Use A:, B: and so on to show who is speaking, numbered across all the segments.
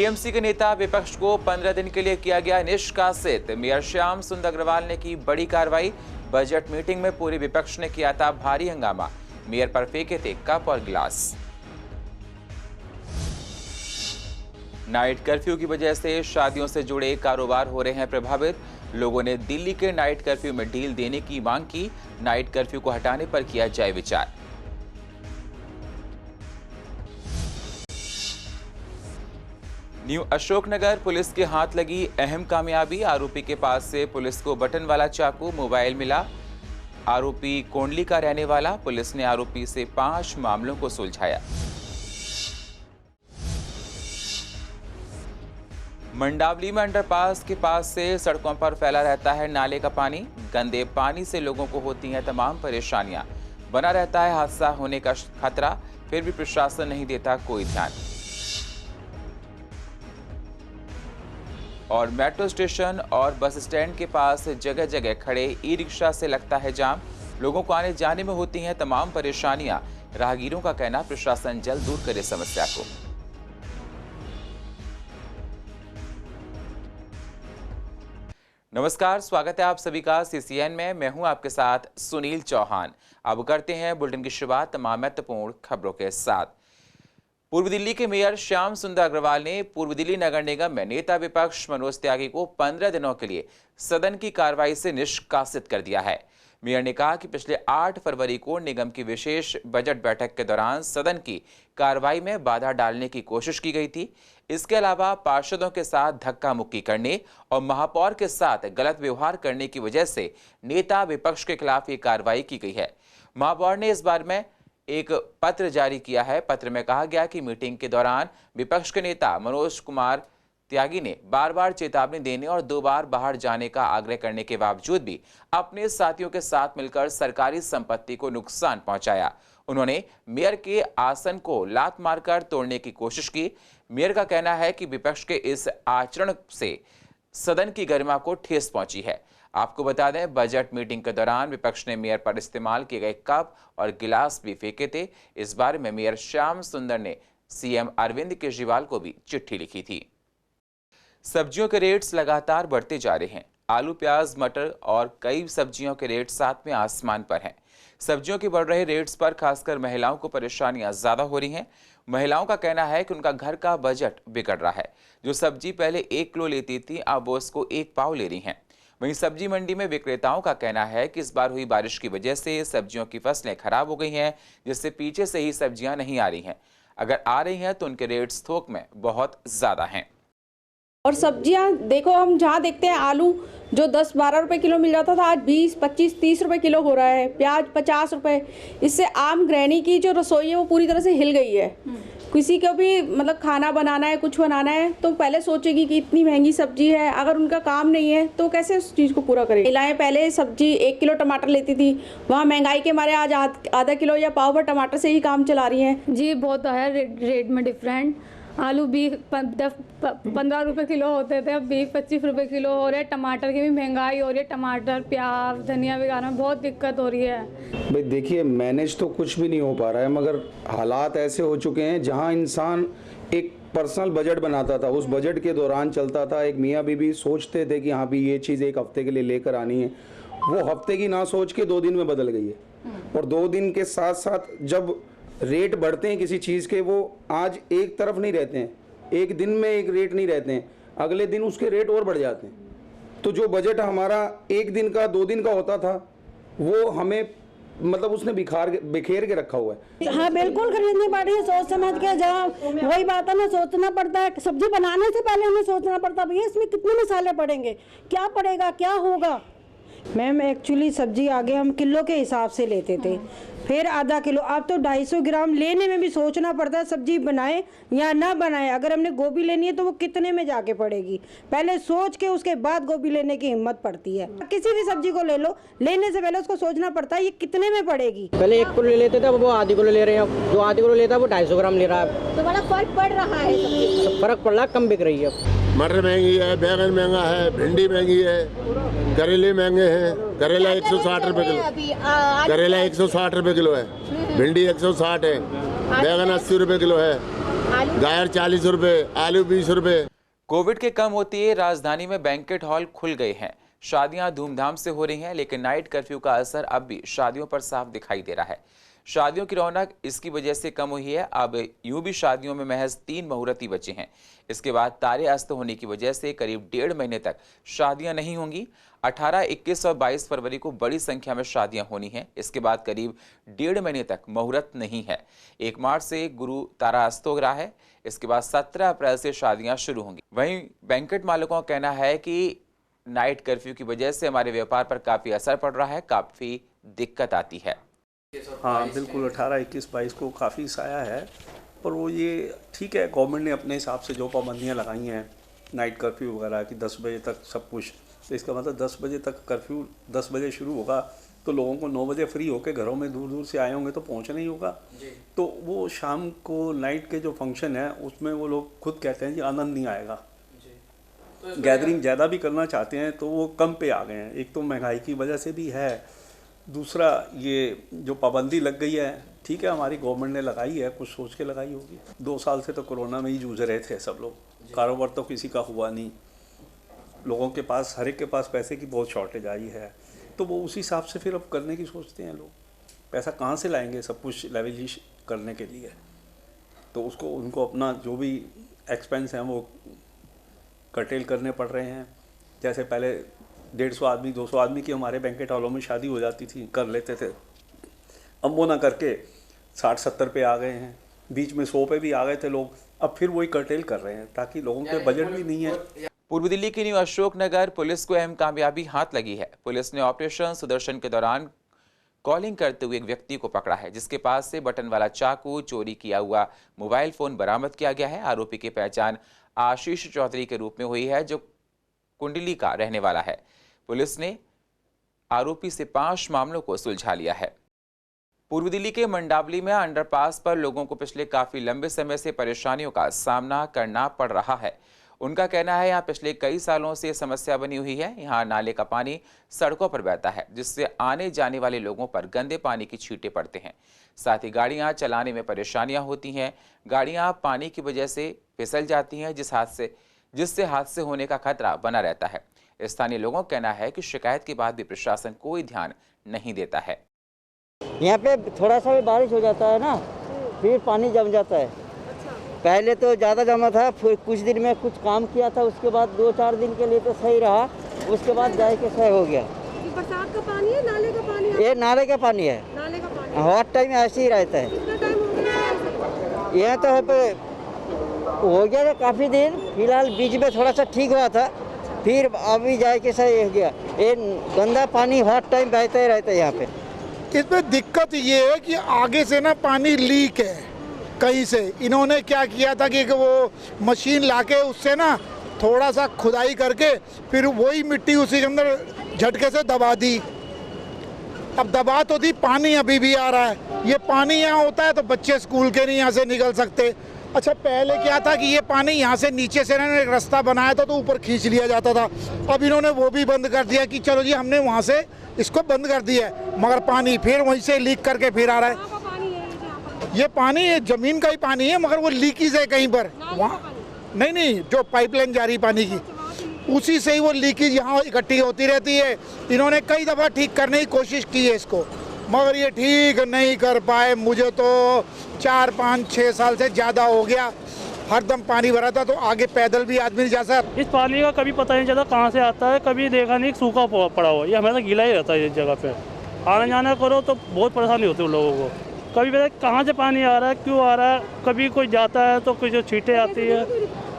A: TMC के नेता विपक्ष को 15 दिन के लिए किया गया निष्कासित। मेयर श्याम सुंदर अग्रवाल ने की बड़ी कार्रवाई। बजट मीटिंग में पूरे विपक्ष ने किया था भारी हंगामा। मेयर पर फेंके थे कप और गिलास। नाइट कर्फ्यू की वजह से शादियों से जुड़े कारोबार हो रहे हैं प्रभावित। लोगों ने दिल्ली के नाइट कर्फ्यू में ढील देने की मांग की। नाइट कर्फ्यू को हटाने पर किया जाए विचार। न्यू अशोकनगर पुलिस के हाथ लगी अहम कामयाबी। आरोपी के पास से पुलिस को बटन वाला चाकू, मोबाइल मिला। आरोपी कोंडली का रहने वाला। पुलिस ने आरोपी से 5 मामलों को सुलझाया। मंडावली में अंडरपास के पास से सड़कों पर फैला रहता है नाले का पानी। गंदे पानी से लोगों को होती हैं तमाम परेशानियां। बना रहता है हादसा होने का खतरा, फिर भी प्रशासन नहीं देता कोई ध्यान। और मेट्रो स्टेशन और बस स्टैंड के पास जगह जगह खड़े ई रिक्शा से लगता है जाम। लोगों को आने जाने में होती हैं तमाम परेशानियां। राहगीरों का कहना प्रशासन जल्द दूर करे समस्या को। नमस्कार, स्वागत है आप सभी का सीसीएन में। मैं हूं आपके साथ सुनील चौहान। अब करते हैं बुलेटिन की शुरुआत तमाम महत्वपूर्ण खबरों के साथ। पूर्व दिल्ली के मेयर श्याम सुंदर अग्रवाल ने पूर्व दिल्ली नगर निगम में नेता विपक्ष मनोज त्यागी को 15 दिनों के लिए सदन की कार्रवाई से निष्कासित कर दिया है। मेयर ने कहा कि पिछले 8 फरवरी को निगम की विशेष बजट बैठक के दौरान सदन की कार्रवाई में बाधा डालने की कोशिश की गई थी। इसके अलावा पार्षदों के साथ धक्का मुक्की करने और महापौर के साथ गलत व्यवहार करने की वजह से नेता विपक्ष के खिलाफ ये कार्रवाई की गई है। महापौर ने इस बारे में एक पत्र जारी किया है। पत्र में कहा गया कि मीटिंग के दौरान विपक्ष के नेता मनोज कुमार त्यागी ने बार बार चेतावनी देने और 2 बार बाहर जाने का आग्रह करने के बावजूद भी अपने साथियों के साथ मिलकर सरकारी संपत्ति को नुकसान पहुंचाया। उन्होंने मेयर के आसन को लात मारकर तोड़ने की कोशिश की। मेयर का कहना है कि विपक्ष के इस आचरण से सदन की गरिमा को ठेस पहुंची है। आपको बता दें, बजट मीटिंग के दौरान विपक्ष ने मेयर पर इस्तेमाल किए गए कप और गिलास भी फेंके थे। इस बारे में मेयर श्याम सुंदर ने सीएम अरविंद केजरीवाल को भी चिट्ठी लिखी थी। सब्जियों के रेट्स लगातार बढ़ते जा रहे हैं। आलू, प्याज, मटर और कई सब्जियों के रेट साथ में आसमान पर हैं। सब्जियों के बढ़ रहे रेट्स पर खासकर महिलाओं को परेशानियां ज्यादा हो रही हैं। महिलाओं का कहना है कि उनका घर का बजट बिगड़ रहा है। जो सब्जी पहले 1 किलो लेती थी, अब वो उसको 1 पाव ले रही हैं। वहीं सब्जी मंडी में विक्रेताओं का कहना है कि इस बार हुई बारिश की वजह से सब्जियों की फसलें खराब हो गई हैं, जिससे पीछे से ही सब्जियां नहीं आ रही हैं। अगर आ रही हैं तो उनके रेट्स थोक में बहुत ज्यादा हैं।
B: और सब्जियां देखो, हम जहाँ देखते हैं आलू जो 10-12 रुपए किलो मिल जाता था, आज 20, 25, 30 रुपए किलो हो रहा है। प्याज 50 रुपए। इससे आम गृहिणी की जो रसोई है वो पूरी तरह से हिल गई है। किसी को भी मतलब खाना बनाना है, कुछ बनाना है, तो पहले सोचेगी कि इतनी महंगी सब्जी है, अगर उनका काम नहीं है तो कैसे उस चीज़ को पूरा करेगी। महिलाएं पहले सब्जी 1 किलो टमाटर लेती थी, वहाँ महंगाई के मारे आज आधा किलो या पाव भर टमाटर से ही काम चला रही हैं।
C: जी बहुत है रेट में डिफरेंट। आलू 15 रुपए किलो होते थे, अब 20-25 रुपए किलो हो रहे हैं। टमाटर की भी महंगाई हो रही है। टमाटर, प्याज, धनिया वगैरह में बहुत दिक्कत हो रही है।
D: भाई देखिए, मैनेज तो कुछ भी नहीं हो पा रहा है, मगर हालात ऐसे हो चुके हैं जहां इंसान एक पर्सनल बजट बनाता था, उस बजट के दौरान चलता था। एक मियाँ बीबी सोचते थे कि हाँ भी ये चीज़ 1 हफ्ते के लिए लेकर आनी है, वो हफ्ते की ना सोच के 2 दिन में बदल गई है। और 2 दिन के साथ साथ जब रेट बढ़ते हैं किसी चीज़ के, वो आज एक तरफ नहीं रहते हैं। एक दिन में एक रेट नहीं रहते हैं, अगले दिन उसके रेट और बढ़ जाते हैं। तो जो बजट हमारा 1 दिन का 2 दिन का होता था, वो हमें मतलब उसने बिखेर के रखा हुआ है।
E: हाँ बिल्कुल खरीदनी पड़ रही है सोच समझ के। जहाँ वही बात है ना, सोचना पड़ता है। सब्जी बनाने से पहले हमें सोचना पड़ता है भैया इसमें कितने मसाले पड़ेंगे, क्या पड़ेगा, क्या होगा। मैम एक्चुअली सब्जी आगे हम किलो के हिसाब से लेते थे, फिर आधा किलो, अब तो 250 ग्राम लेने में भी सोचना पड़ता है सब्जी बनाए या ना बनाए। अगर हमने गोभी लेनी है तो वो कितने में जाके पड़ेगी, पहले सोच के उसके बाद गोभी लेने की हिम्मत पड़ती है। किसी भी सब्जी को ले लो, लेने से पहले उसको सोचना पड़ता है ये कितने में पड़ेगी।
F: पहले 1 किलो ले लेते थे, वो आधी किलो ले रहे हैं। जो आधी किलो लेता है वो 250 ग्राम ले रहा है।
E: तो बड़ा फर्क पड़ रहा है,
F: फर्क पड़ रहा है, कम बिक रही है।
G: मटर महंगी है, बैंगन महंगा है, भिंडी महंगी है, करेले महंगे हैं। करेला 160 रुपए किलो, करेला 160 रुपए किलो है, भिंडी 160 है, बैंगन 80 रुपए किलो है, गायर 40 रुपए, आलू 20 रुपए।
A: कोविड के कम होते ही राजधानी में बैंकेट हॉल खुल गए हैं। शादियां धूमधाम से हो रही हैं, लेकिन नाइट कर्फ्यू का असर अब भी शादियों पर साफ दिखाई दे रहा है। शादियों की रौनक इसकी वजह से कम हुई है। अब यूं भी शादियों में महज 3 मुहूर्त ही बचे हैं। इसके बाद तारे अस्त होने की वजह से करीब 1.5 महीने तक शादियां नहीं होंगी। 18, 21 और 22 फरवरी को बड़ी संख्या में शादियां होनी हैं। इसके बाद करीब 1.5 महीने तक मुहूर्त नहीं है। 1 मार्च से गुरु तारा अस्त हो रहा है। इसके बाद 17 अप्रैल से शादियां शुरू होंगी। वहीं बैंकेट मालिकों का कहना है कि नाइट कर्फ्यू की वजह से हमारे व्यापार पर काफ़ी असर पड़ रहा है, काफ़ी दिक्कत आती है।
H: हाँ बिल्कुल, 18, 21, 22 को काफ़ी साया है, पर वो ये ठीक है, गवर्नमेंट ने अपने हिसाब से जो पाबंदियाँ लगाई हैं नाइट कर्फ्यू वगैरह की 10 बजे तक सब कुछ, तो इसका मतलब 10 बजे तक कर्फ्यू 10 बजे शुरू होगा तो लोगों को 9 बजे फ्री होकर घरों में दूर दूर से आए होंगे तो पहुंचना ही होगा। तो वो शाम को नाइट के जो फंक्शन है उसमें वो लोग खुद कहते हैं कि आनंद नहीं आएगा। तो गैदरिंग ज़्यादा भी करना चाहते हैं तो वो कम पे आ गए हैं। एक तो महंगाई की वजह से भी है, दूसरा ये जो पाबंदी लग गई है, ठीक है हमारी गवर्नमेंट ने लगाई है, कुछ सोच के लगाई होगी। 2 साल से तो कोरोना में ही जूझ रहे थे सब लोग, कारोबार तो किसी का हुआ नहीं, लोगों के पास हर एक के पास पैसे की बहुत शॉर्टेज आई है, तो वो उसी हिसाब से फिर अब करने की सोचते हैं लोग। पैसा कहाँ से लाएंगे सब कुछ लेवलिश करने के लिए, तो उसको उनको अपना जो भी एक्सपेंस हैं वो कर्टेल करने पड़ रहे हैं। जैसे पहले 150 आदमी 200 आदमी की हमारे बैंकेट हॉलों में शादी हो जाती थी, कर लेते थे, अब वो ना करके 60-70 पे आ गए हैं, बीच में 100 पे भी आ गए थे लोग, अब फिर वही कर्टेल कर रहे हैं ताकि लोगों के बजट भी नहीं है।
A: पूर्व दिल्ली की न्यू अशोकनगर पुलिस को अहम कामयाबी हाथ लगी है। पुलिस ने ऑपरेशन सुदर्शन के दौरान कॉलिंग करते हुए एक व्यक्ति को पकड़ा है, जिसके पास से बटन वाला चाकू, चोरी किया हुआ मोबाइल फोन बरामद किया गया है। आरोपी की पहचान आशीष चौधरी के रूप में हुई है, जो कुंडली का रहने वाला है। पुलिस ने आरोपी से 5 मामलों को सुलझा लिया है। पूर्व दिल्ली के मंडावली में अंडरपास पर लोगों को पिछले काफी लंबे समय से परेशानियों का सामना करना पड़ रहा है। उनका कहना है यहाँ पिछले कई सालों से समस्या बनी हुई है। यहाँ नाले का पानी सड़कों पर बहता है, जिससे आने जाने वाले लोगों पर गंदे पानी की छींटे पड़ते हैं। साथ ही गाड़ियाँ चलाने में परेशानियाँ होती हैं। गाड़ियाँ पानी की वजह से फिसल जाती हैं, जिससे हादसे होने का खतरा बना रहता है। स्थानीय लोगों का कहना है कि शिकायत के बाद भी प्रशासन कोई ध्यान नहीं देता है।
I: यहाँ पे थोड़ा सा भी बारिश हो जाता है ना, फिर पानी जम जाता है। पहले तो ज़्यादा जमा था, फिर कुछ दिन में कुछ काम किया था, उसके बाद 2-4 दिन के लिए तो सही रहा, उसके बाद जाए के सही हो गया।
E: बरसात का पानी है, नाले का पानी है?
I: ये नाले का पानी है।
E: नाले का पानी
I: हर टाइम ऐसे ही रहता है।
E: कितना टाइम हो गया?
I: यहाँ तो हो गया था काफ़ी दिन, फिलहाल बीच में थोड़ा सा ठीक हुआ था, फिर अभी जाए के सही हो गया। ये गंदा पानी हर टाइम बहता ही रहता है यहाँ पे।
J: इसमें दिक्कत ये है कि आगे से ना पानी लीक है कहीं से। इन्होंने क्या किया था कि वो मशीन लाके उससे ना थोड़ा सा खुदाई करके फिर वही मिट्टी उसी के अंदर झटके से दबा दी। अब दबा तो दी, पानी अभी भी आ रहा है। ये पानी यहाँ होता है तो बच्चे स्कूल के नहीं यहाँ से निकल सकते। अच्छा पहले क्या था कि ये पानी यहाँ से नीचे से ना एक रास्ता बनाया था तो ऊपर खींच लिया जाता था। अब इन्होंने वो भी बंद कर दिया कि चलो जी हमने वहाँ से इसको बंद कर दिया है, मगर पानी फिर वहीं से लीक करके फिर आ रहा है। ये पानी जमीन का ही पानी है, मगर वो लीकेज है कहीं पर। वहाँ नहीं, जो पाइपलाइन जा रही पानी की, उसी से ही वो लीकेज यहाँ इकट्ठी होती रहती है। इन्होंने कई दफ़ा ठीक करने की कोशिश की है इसको, मगर ये ठीक नहीं कर पाए। मुझे तो 4, 5, 6 साल से ज़्यादा हो गया, हरदम पानी भरा था तो आगे पैदल भी आदमी नहीं जा सकता।
K: इस पानी का कभी पता नहीं चलता कहाँ से आता है, कभी देखा नहीं, सूखा पड़ा हुआ। ये हमेशा गीला ही रहता है इस जगह पे। आना जाना करो तो बहुत परेशानी होती है उन लोगों को। कभी पता कहाँ से पानी आ रहा है, क्यों आ रहा है, कभी कोई जाता है तो कुछ छींटे आती है।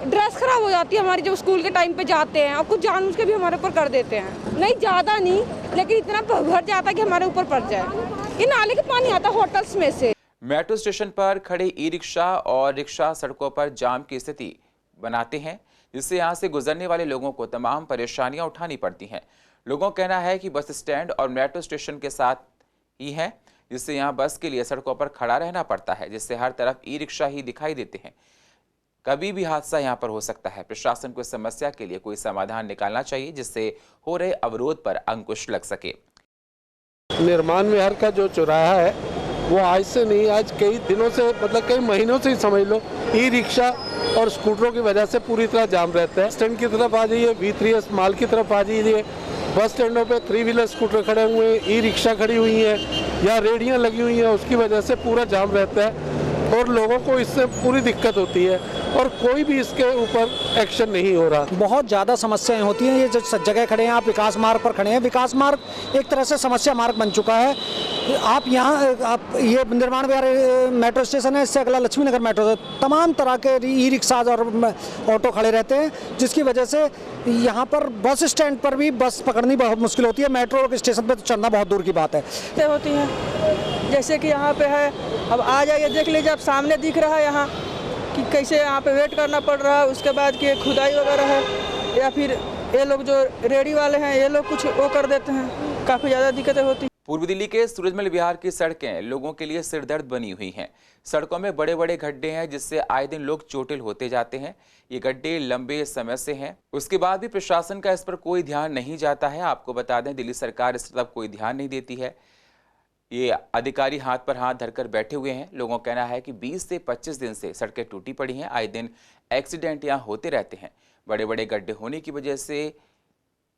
B: ड्रेस खराब हो जाती है हमारी जब स्कूल के टाइम पे जाते हैं, और कुछ जानबूझ के भी हमारे ऊपर कर देते हैं। नहीं ज़्यादा नहीं, लेकिन इतना भर जाता है कि हमारे ऊपर पड़ जाए। ये नाले का पानी आता है होटल्स में से।
A: मेट्रो स्टेशन पर खड़े ई रिक्शा और रिक्शा सड़कों पर जाम की स्थिति बनाते हैं, जिससे यहाँ से गुजरने वाले लोगों को तमाम परेशानियां उठानी पड़ती हैं। लोगों का कहना है कि बस स्टैंड और मेट्रो स्टेशन के साथ ही है, जिससे यहाँ बस के लिए सड़कों पर खड़ा रहना पड़ता है, जिससे हर तरफ ई रिक्शा ही दिखाई देते हैं। कभी भी हादसा यहाँ पर हो सकता है। प्रशासन को इस समस्या के लिए कोई समाधान निकालना चाहिए, जिससे हो रहे अवरोध पर अंकुश लग सके।
L: निर्माण विहार का जो चौराहा है वो आज से नहीं, आज कई दिनों से, मतलब कई महीनों से ही समझ लो ई रिक्शा और स्कूटरों की वजह से पूरी तरह जाम रहता है। स्टैंड की तरफ आ जाइए, V3S माल की तरफ आ जाइए, बस स्टैंडों पे 3 व्हीलर स्कूटर खड़े हुए हैं, ई रिक्शा खड़ी हुई हैं या रेहड़ियाँ लगी हुई हैं, उसकी वजह से पूरा जाम रहता है और लोगों को इससे पूरी दिक्कत होती है और कोई भी इसके ऊपर एक्शन नहीं हो रहा।
M: बहुत ज़्यादा समस्याएं होती हैं। ये जो जगह खड़े हैं, आप विकास मार्ग पर खड़े हैं, विकास मार्ग एक तरह से समस्या मार्ग बन चुका है। आप यहाँ ये निर्माण विहार मेट्रो स्टेशन है, इससे अगला लक्ष्मी नगर मेट्रो, तमाम तरह के ई रिक्शाज और ऑटो खड़े रहते हैं, जिसकी वजह से यहाँ पर बस स्टैंड पर भी बस पकड़नी बहुत मुश्किल होती है। मेट्रो स्टेशन पर तो चढ़ना बहुत दूर की बात है।
N: होती हैं जैसे कि यहाँ पे है, अब आ जाइए देख लीजिए, अब सामने दिख रहा है यहाँ कि कैसे यहाँ पे वेट करना पड़ रहा है। उसके बाद की खुदाई वगैरह है, या फिर ये लोग जो रेडी वाले हैं ये लोग कुछ वो कर देते हैं, काफ़ी ज़्यादा दिक्कतें होती हैं।
A: पूर्वी दिल्ली के सूरजमल विहार की सड़कें लोगों के लिए सिरदर्द बनी हुई हैं। सड़कों में बड़े बड़े गड्ढे हैं, जिससे आए दिन लोग चोटिल होते जाते हैं। ये गड्ढे लंबे समय से हैं, उसके बाद भी प्रशासन का इस पर कोई ध्यान नहीं जाता है। आपको बता दें, दिल्ली सरकार इस तरफ कोई ध्यान नहीं देती है। ये अधिकारी हाथ पर हाथ धरकर बैठे हुए हैं। लोगों का कहना है कि 20 से 25 दिन से सड़कें टूटी पड़ी हैं। आए दिन एक्सीडेंट यहाँ होते रहते हैं। बड़े बड़े गड्ढे होने की वजह से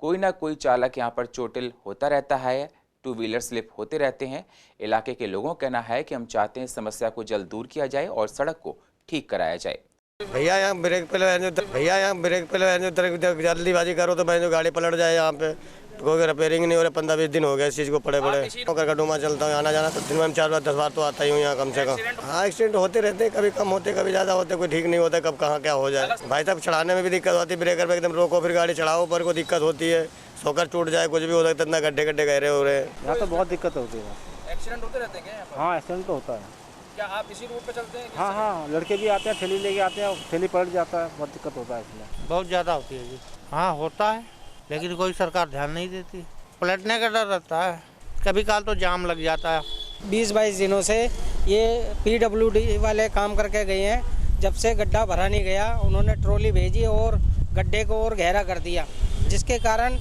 A: कोई ना कोई चालक यहाँ पर चोटिल होता रहता है, 2 व्हीलर स्लिप होते रहते हैं। इलाके के लोगों का कहना है कि हम चाहते हैं समस्या को जल्द दूर किया जाए और सड़क को ठीक कराया जाए।
O: भैया यहाँ ब्रेक पे जल्दीबाजी करो तो भाई जो गाड़ी पलट जाए। यहाँ पे कोई रिपेयरिंग नहीं हो रहा, 15-20 दिन हो गए इस चीज़ को पड़े होकर डूमा चलता हूँ, आना जाना तो दिन में 4 बार 10 बार तो आता ही हूँ यहाँ कम से कम। हाँ, एक्सीडेंट होते रहते हैं, कभी कम होते कभी ज़्यादा होते, कोई ठीक नहीं होता कब कहाँ क्या हो जाए। भाई साहब चढ़ाने में भी दिक्कत होती है, ब्रेकर पे एकदम रोको फिर गाड़ी चढ़ाओ, पर को दिक्कत होती है, सोकर टूट जाए, कुछ भी हो सकता है, इतना गड्ढे गहरे हो रहे हैं।
F: यहाँ तो बहुत दिक्कत होती है।
N: एक्सीडेंट होते रहते हैं क्या?
F: हाँ, एक्सीडेंट तो होता है।
N: क्या आप इसी रूट पे चलते हैं?
F: हाँ, लड़के भी आते हैं, थैली लेके आते हैं, थैली पलट जाता है, बहुत दिक्कत होता है इसमें।
P: बहुत ज़्यादा होती है जी। हाँ होता है, लेकिन कोई सरकार ध्यान नहीं देती, पलटने का डर रहता है, कभी काल तो जाम लग जाता है।
Q: 20-22 दिनों से ये PWD वाले काम करके गए हैं। जब से गड्ढा भरा नहीं गया, उन्होंने ट्रॉली भेजी और गड्ढे को और गहरा कर दिया, जिसके कारण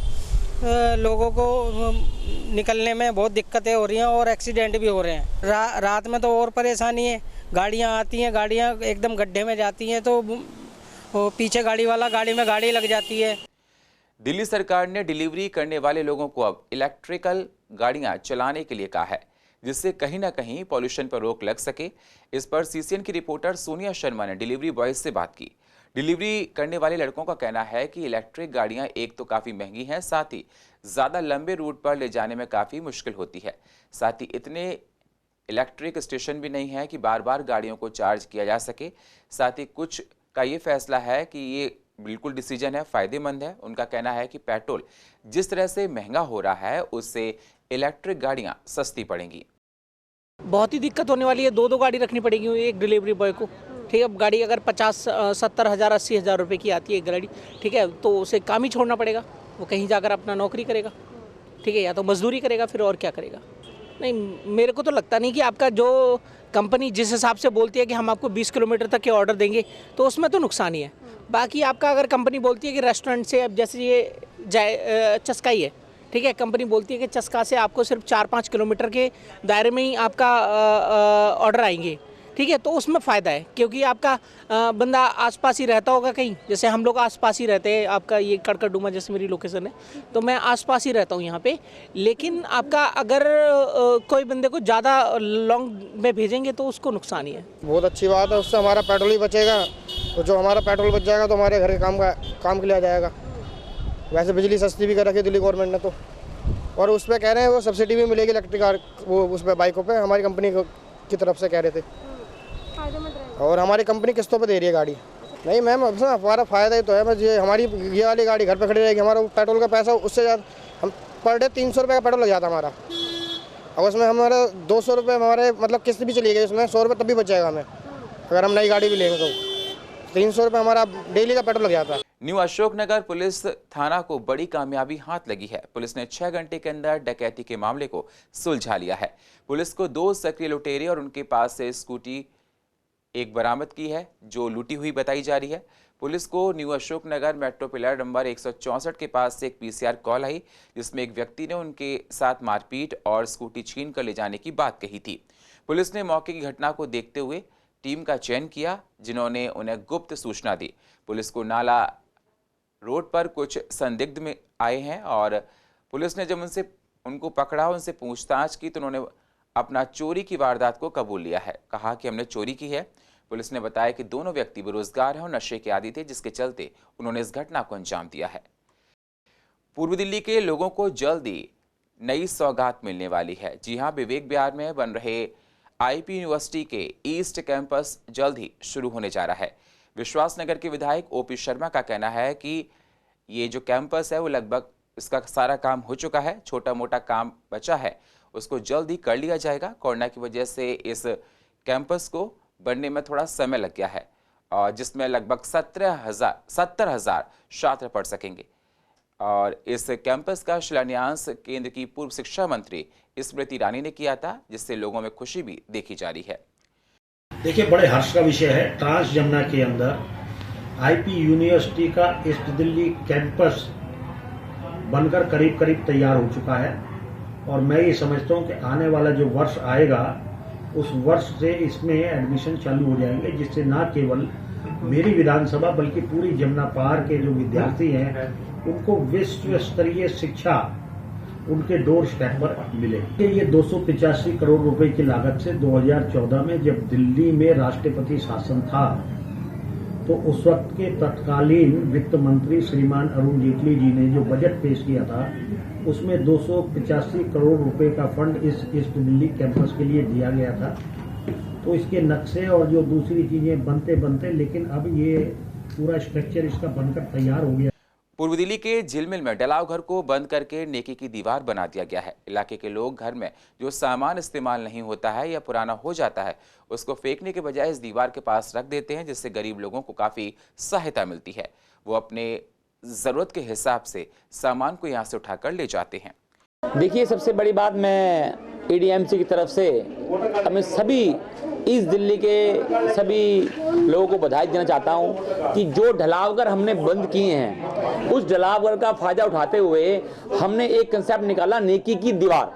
Q: लोगों को निकलने में बहुत दिक्कतें हो रही हैं और एक्सीडेंट भी हो रहे हैं। रात में तो और परेशानी है, गाड़ियां आती हैं, गाड़ियां एकदम गड्ढे में जाती हैं तो पीछे गाड़ी वाला गाड़ी में गाड़ी लग जाती है।
A: दिल्ली सरकार ने डिलीवरी करने वाले लोगों को अब इलेक्ट्रिकल गाड़ियां चलाने के लिए कहा है, जिससे कहीं ना कहीं पॉल्यूशन पर रोक लग सके। इस पर CCN की रिपोर्टर सोनिया शर्मा ने डिलीवरी बॉयज से बात की। डिलीवरी करने वाले लड़कों का कहना है कि इलेक्ट्रिक गाड़ियां एक तो काफ़ी महंगी हैं, साथ ही ज़्यादा लंबे रूट पर ले जाने में काफ़ी मुश्किल होती है। साथ ही इतने इलेक्ट्रिक स्टेशन भी नहीं है कि बार बार गाड़ियों को चार्ज किया जा सके। साथ ही कुछ का ये फैसला है कि ये बिल्कुल डिसीजन है, फ़ायदेमंद है। उनका कहना है कि पेट्रोल जिस तरह से महंगा हो रहा है, उससे इलेक्ट्रिक गाड़ियाँ सस्ती पड़ेंगी।
R: बहुत ही दिक्कत होने वाली है, 2 गाड़ी रखनी पड़ेगी एक डिलीवरी बॉय को। ठीक है, अब गाड़ी अगर 50-70 हज़ार 80 हज़ार रुपये की आती है एक गाड़ी, ठीक है, तो उसे काम ही छोड़ना पड़ेगा, वो कहीं जाकर अपना नौकरी करेगा, ठीक है, या तो मजदूरी करेगा, फिर और क्या करेगा। नहीं, मेरे को तो लगता नहीं कि आपका जो कंपनी जिस हिसाब से बोलती है कि हम आपको 20 किलोमीटर तक के ऑर्डर देंगे, तो उसमें तो नुकसान ही है। बाकी आपका अगर कंपनी बोलती है कि रेस्टोरेंट से, अब जैसे ये चस्का ही है, ठीक है, कंपनी बोलती है कि चस्का से आपको सिर्फ 4-5 किलोमीटर के दायरे में ही आपका ऑर्डर आएंगे, ठीक है, तो उसमें फ़ायदा है, क्योंकि आपका बंदा आसपास ही रहता होगा कहीं। जैसे हम लोग आसपास ही रहते हैं, आपका ये कड़कड़डूमा जैसे मेरी लोकेशन है, तो मैं आसपास ही रहता हूँ यहाँ पे। लेकिन आपका अगर कोई बंदे को ज़्यादा लॉन्ग में भेजेंगे तो उसको नुकसान ही है।
F: बहुत अच्छी बात है, उससे हमारा पेट्रोल ही बचेगा, तो जो हमारा पेट्रोल बच जाएगा तो हमारे घर के काम के लिए आ जाएगा। वैसे बिजली सस्ती भी कर रखी है दिल्ली गवर्नमेंट ने, तो और उस पर कह रहे हैं वो सब्सिडी भी मिलेगी इलेक्ट्रिक कार, वो उस पर बाइकों पे हमारी कंपनी की तरफ से कह रहे थे, और हमारी कंपनी किस्तों पे दे रही है गाड़ी। नहीं मैम, अब ना हमारा फ़ायदा ही तो है, बस ये हमारी ये वाली गाड़ी घर पे खड़ी रहेगी, हमारा पेट्रोल का पैसा उससे ज़्यादा, हम पर डे 300 रुपये का पेट्रोल लग जाता हमारा, और उसमें हमारा 200 रुपये हमारे मतलब किस्त भी चली गई, उसमें 100 रुपये तब भी बच जाएगा हमें, अगर हम नई गाड़ी भी लेंगे तो 300 रुपये हमारा डेली का पेट्रोल लग जाता है।
A: न्यू अशोकनगर पुलिस थाना को बड़ी कामयाबी हाथ लगी है। पुलिस ने 6 घंटे के अंदर डकैती के मामले को सुलझा लिया है। पुलिस को 2 सक्रिय लुटेरे और उनके पास से स्कूटी एक बरामद की है, जो लूटी हुई बताई जा रही है। पुलिस को new Ashoknagar metro pillar number 164 के पास से एक PCR कॉल आई, जिसमें एक व्यक्ति ने उनके साथ मारपीट और स्कूटी छीन कर ले जाने की बात कही थी। पुलिस ने मौके की घटना को देखते हुए टीम का चयन किया जिन्होंने उन्हें गुप्त सूचना दी। पुलिस को नाला रोड पर कुछ संदिग्ध में आए हैं और पुलिस ने जब उनको पकड़ा, उनसे पूछताछ की तो उन्होंने अपना चोरी की वारदात को कबूल लिया है। कहा कि हमने चोरी की है। पुलिस ने बताया कि दोनों व्यक्ति बेरोजगार हैं और नशे के आदी थे, जिसके चलते उन्होंने इस घटना को अंजाम दिया है। पूर्व दिल्ली के लोगों को जल्दी नई सौगात मिलने वाली है। जी हां, विवेक विहार में बन रहे IP यूनिवर्सिटी के ईस्ट कैंपस जल्द ही शुरू होने जा रहा है। विश्वासनगर के विधायक OP शर्मा का कहना है कि ये जो कैंपस है वो लगभग इसका सारा काम हो चुका है, छोटा मोटा काम बचा है उसको जल्द ही कर लिया जाएगा। कोरोना की वजह से इस कैंपस को बनने में थोड़ा समय लग गया है और जिसमें लगभग 70,000 छात्र पढ़ सकेंगे। और इस कैंपस का शिलान्यास केंद्र की पूर्व शिक्षा मंत्री स्मृति ईरानी ने किया था, जिससे लोगों में खुशी भी देखी जा रही है।
S: देखिए, बड़े हर्ष का विषय है, ट्रांस जमुना के अंदर IP यूनिवर्सिटी का ईस्ट दिल्ली कैंपस बनकर करीब करीब तैयार हो चुका है और मैं ये समझता हूँ कि आने वाला जो वर्ष आएगा उस वर्ष से इसमें एडमिशन चालू हो जाएंगे, जिससे न केवल मेरी विधानसभा बल्कि पूरी जमुना पार के जो विद्यार्थी हैं उनको विश्व स्तरीय शिक्षा उनके डोर स्टेप पर मिले। ये 285 करोड़ रुपए की लागत से 2014 में जब दिल्ली में राष्ट्रपति शासन था तो उस वक्त के तत्कालीन वित्त मंत्री श्रीमान अरुण जेटली जी ने जो बजट पेश किया था उसमें 285 करोड़ रुपए का फंड इस ईस्ट दिल्ली कैंपस के लिए दिया गया था। तो इसके नक्शे और जो दूसरी चीजें बनते लेकिन अब ये पूरा स्ट्रक्चर इसका बनकर तैयार हो गया।
A: पूर्व दिल्ली के झिलमिल में डलाव घर को बंद करके नेकी की दीवार बना दिया गया है। इलाके के लोग घर में जो सामान इस्तेमाल नहीं होता है या पुराना हो जाता है उसको फेंकने के बजाय इस दीवार के पास रख देते हैं, जिससे गरीब लोगों को काफ़ी सहायता मिलती है। वो अपने ज़रूरत के हिसाब से सामान को यहाँ से उठाकर ले जाते हैं।
T: देखिए, सबसे बड़ी बात मैं EDMC की तरफ से हमें सभी ईस्ट दिल्ली के सभी लोगों को बधाई देना चाहता हूं कि जो ढलावघर हमने बंद किए हैं उस ढलावघर का फायदा उठाते हुए हमने एक कंसेप्ट निकाला नेकी की दीवार,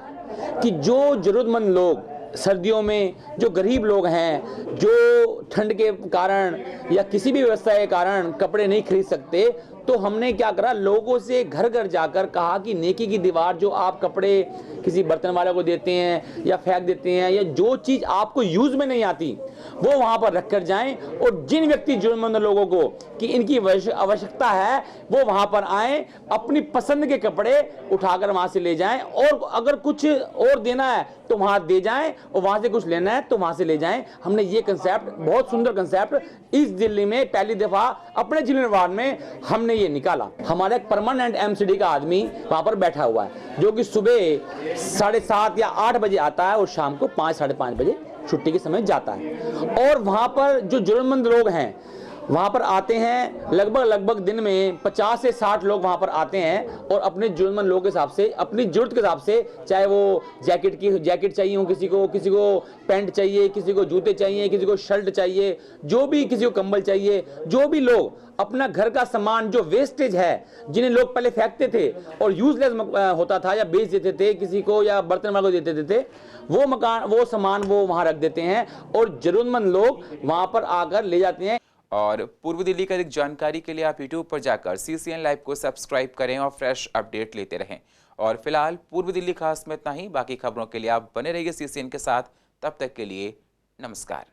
T: कि जो जरूरतमंद लोग सर्दियों में, जो गरीब लोग हैं, जो ठंड के कारण या किसी भी व्यवस्था के कारण कपड़े नहीं खरीद सकते, तो हमने क्या करा, लोगों से घर घर जाकर कहा कि नेकी की दीवार, जो आप कपड़े किसी बर्तन वाले को देते हैं या फेंक देते हैं या जो चीज़ आपको यूज में नहीं आती वो वहाँ पर रख कर जाएं और जिन व्यक्ति जरूरतमंद लोगों को कि इनकी आवश्यकता है वो वहाँ पर आएँ, अपनी पसंद के कपड़े उठाकर वहाँ से ले जाएं और अगर कुछ और देना है तो वहाँ दे जाएं और वहाँ से कुछ लेना है तो वहाँ से ले जाएं। हमने ये कंसेप्ट, बहुत सुंदर कंसेप्ट इस दिल्ली में पहली दफ़ा अपने जिले वार्ड में हमने ये निकाला। हमारा एक परमानेंट MCD का आदमी वहाँ पर बैठा हुआ है जो कि सुबह 7:30 या 8 बजे आता है और शाम को 5, 5:30 बजे छुट्टी के समय जाता है। और वहाँ पर जो जरूरतमंद लोग हैं वहाँ पर आते हैं, लगभग दिन में 50 से 60 लोग वहाँ पर आते हैं और अपने जरूरतमंद लोगों के हिसाब से, अपनी जरूरत के हिसाब से, चाहे वो जैकेट चाहिए हो किसी को पैंट चाहिए, किसी को जूते चाहिए, किसी को शर्ट चाहिए, जो भी, किसी को कंबल चाहिए, जो भी लोग अपना घर का सामान जो वेस्टेज है, जिन्हें लोग पहले फेंकते थे और यूजलेस होता था या बेच देते थे किसी को या बर्तन वाले को देते थे, वो सामान वो वहाँ रख देते हैं और जरूरतमंद लोग वहाँ पर आकर ले जाते हैं।
A: और पूर्व दिल्ली की अधिक जानकारी के लिए आप YouTube पर जाकर CCN लाइव को सब्सक्राइब करें और फ्रेश अपडेट लेते रहें। और फिलहाल पूर्व दिल्ली खास में इतना ही। बाकी खबरों के लिए आप बने रहिए CCN के साथ। तब तक के लिए नमस्कार।